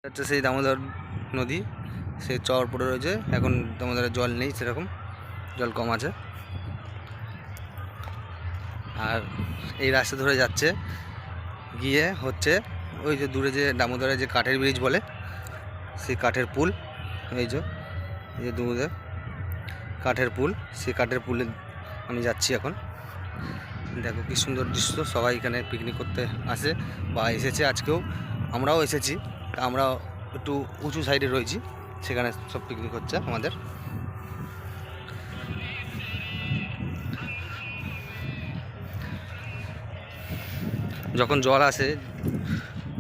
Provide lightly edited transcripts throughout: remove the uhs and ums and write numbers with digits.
হচ্ছে সেই দামোদর নদী, সেই চর পড়ে রয়েছে। এখন দামোদরের জল নেই, সেরকম জল কম আছে। আর এই রাস্তা ধরে যাচ্ছে গিয়ে হচ্ছে ওই যে দূরে যে দামোদরের যে কাঠের ব্রিজ বলে, সেই কাঠের পুল। এই যে দূরে কাঠের পুল, সেই কাঠের পুলে আমি যাচ্ছি এখন। দেখো কি সুন্দর দৃশ্য, সবাই এখানে পিকনিক করতে আসে বা এসেছে। আজকেও আমরাও এসেছি, আমরা একটু উঁচু সাইডে রয়েছি, সেখানে সব পিকনিক হচ্ছে আমাদের। যখন জল আসে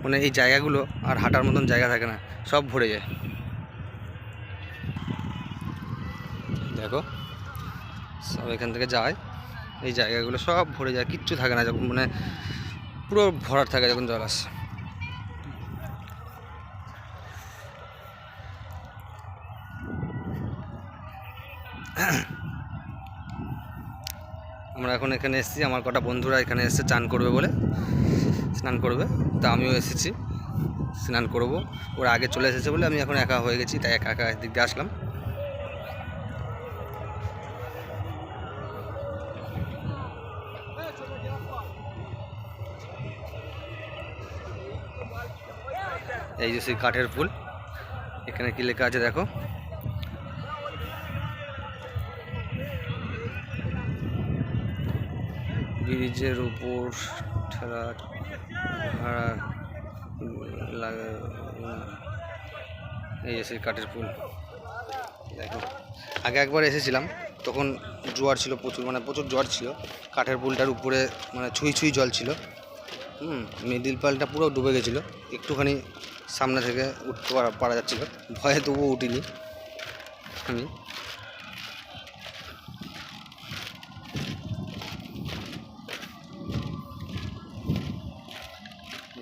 মানে এই জায়গাগুলো আর হাঁটার মতন জায়গা থাকে না, সব ভরে যায়। দেখো সব এখান থেকে যায়, এই জায়গাগুলো সব ভরে যায়, কিচ্ছু থাকে না যখন মানে পুরো ভরাট থাকে যখন জল আসে। আমরা এখন এখানে এসেছি, আমার কটা বন্ধুরা এখানে এসে চান করবে বলে, স্নান করবে, তা আমিও এসেছি স্নান করব। ওরা আগে চলে এসেছে বলে আমি এখন একা হয়ে গেছি, তাই একা একা দিক দিয়ে আসলাম। এই যে সেই কাঠের পুল, এখানে কি লেখা আছে দেখো, ব্রিজের উপর ঠেলা ভাড়া এই যে সেই কাঠের পুল। দেখো আগে একবার এসেছিলাম, তখন জোয়ার ছিল প্রচুর, মানে প্রচুর জোয়ার ছিল। কাঠের পুলটার উপরে মানে ছুঁই ছুঁই জল ছিল। মিডিল পালটা পুরো ডুবে গেছিলো, একটুখানি সামনে থেকে উঠতে পারা যাচ্ছিলো, ভয়ে তবুও উঠিনি আমি।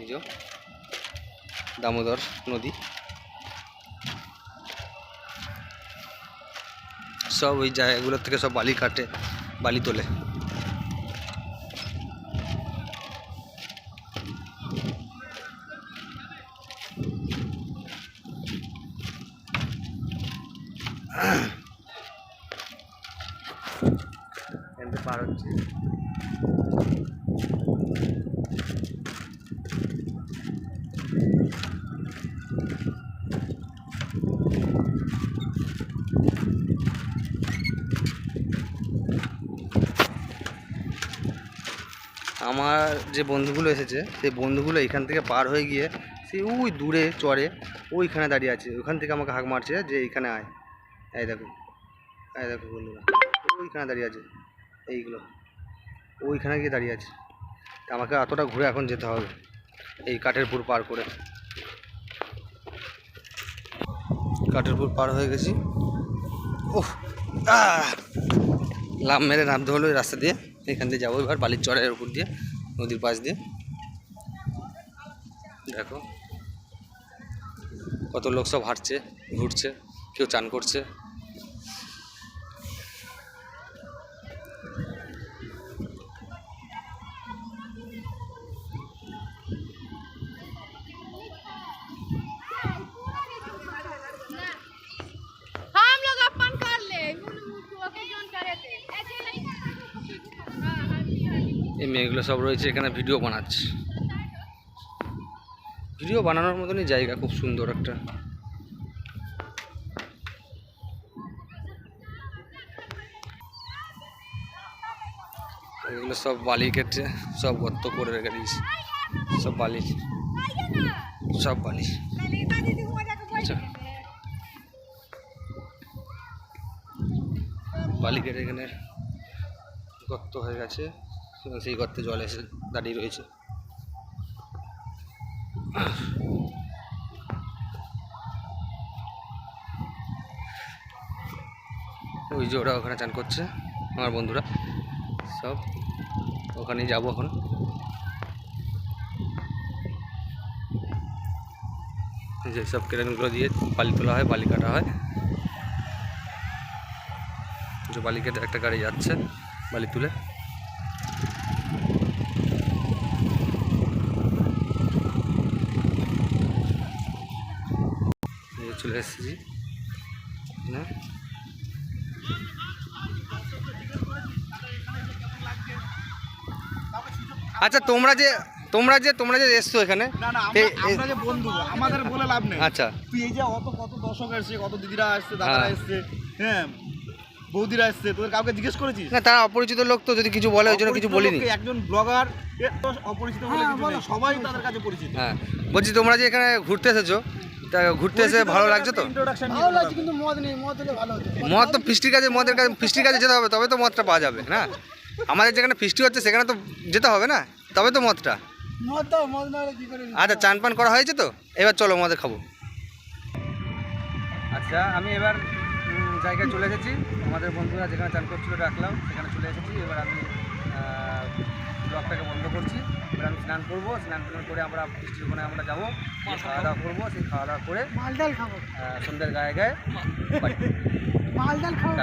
এই যে দামোদর নদী, সব ওই জায়গাগুলোর থেকে সব বালি কাটে, বালি তোলে। পার হচ্ছে আমার যে বন্ধুগুলো এসেছে, সেই বন্ধুগুলো এখান থেকে পার হয়ে গিয়ে সেই ওই দূরে চড়ে ওইখানে দাঁড়িয়ে আছে। ওইখান থেকে আমাকে হাঁক মারছে যে এইখানে আয়। এই দেখো, এই দেখো বন্ধুরা, ওইখানে দাঁড়িয়ে আছে, এইগুলো ওইখানে গিয়ে দাঁড়িয়ে আছে। তা আমাকে এতটা ঘুরে এখন যেতে হবে এই কাঠের পুর পার করে। কাঠের পুর পার হয়ে গেছি। ওহ লাভ মেরে নামতে হলো এই রাস্তা দিয়ে, এখান দিয়ে যাবো এবার বালির চরের উপর দিয়ে, নদীর পাশ দিয়ে। দেখো কত লোক সব হাঁটছে, ঘুরছে, কেউ চান করছে। এই মেয়েগুলো সব রয়েছে এখানে, ভিডিও বানাচ্ছে। ভিডিও বানানোর মতনই জায়গা, খুব সুন্দর একটা। এগুলো সব বালি কেটে সব গর্ত করে রেখে দিয়েছে, সব বালি, সব বালি। আচ্ছা বালি কেটে এখানে গর্ত হয়ে গেছে, সেই গর্তে জল এসে দাঁড়িয়ে রয়েছে। ওই যে ওরা ওখানে চান করছে, আমার বন্ধুরা সব ওখানেই যাবো এখন। যে সব ক্রেনগুলো দিয়ে বালি তোলা হয়, বালি কাটা হয়। যে বালি কেটে একটা গাড়ি যাচ্ছে বালি তুলে। যে চলে এসেছি না। আচ্ছা তোমরা যে এসছো এখানে, আমরা যে বন্ধু আমাদের বলে লাভ নেই। আচ্ছা তুই এই যে কত দর্শক আসছে, কত দিদিরা আসছে, দাদারা আসছে, হ্যাঁ বৌদিরা আসছে, তোদের কাউকে জিজ্ঞেস করেছিস? না, তারা অপরিচিত লোক তো, যদি কিছু বলে ওই জন্য কিছু বলিনি। একজন ব্লগার অপরিচিত বলে কিছু নেই, সবাই তাদের কাছে পরিচিত। হ্যাঁ বলছি, তোমরা যে এখানে ঘুরতে এসেছো, তা ঘুরতে এসে ভালো লাগছে তো? ভালো লাগছে, কিন্তু মদ নেই, মদ হলে ভালো হতো। মদ তো ফিস্টির কাছে যেতে হবে, তবে তো মদটা পাওয়া যাবে না। আমাদের যেখানে ফিস্টি হচ্ছে সেখানে তো যেতে হবে না, তবে তো মদটা। মদ না হলে কি করে? আচ্ছা, চান পান করা হয়েছে তো, এবার চলো মদে খাবো। আচ্ছা, আমি এবার জায়গায় চলে এসেছি। আমাদের বন্ধুরা যেখানে চান করছিল রাখলাম, সেখানে চলে এসেছি। এবার আমি ব্লগটাকে বন্ধ করছি। এবার আমি স্নান করবো, স্নান করে আমরা বৃষ্টির ওখানে আমরা যাবো, খাওয়া দাওয়া করবো। সেই খাওয়া দাওয়া করে মালদাল খাবো, সন্ধ্যের গায়ে গায়ে মালদাল খাবো।